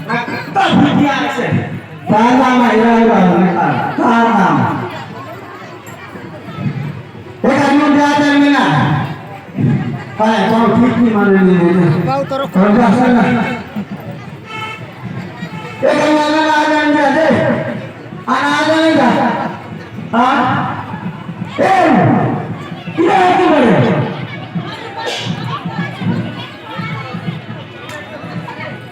Nakita bidiyan siya. Sana mairal ba? Sana. Teka mo dyan na. Ay, kau ठीक नहीं माने नहीं। पाव करो और जासा ना। एक अन्ना आ जाएंगे दे। अन्ना आ जाएगा। हाँ? ए, क्या है तुम्हारे?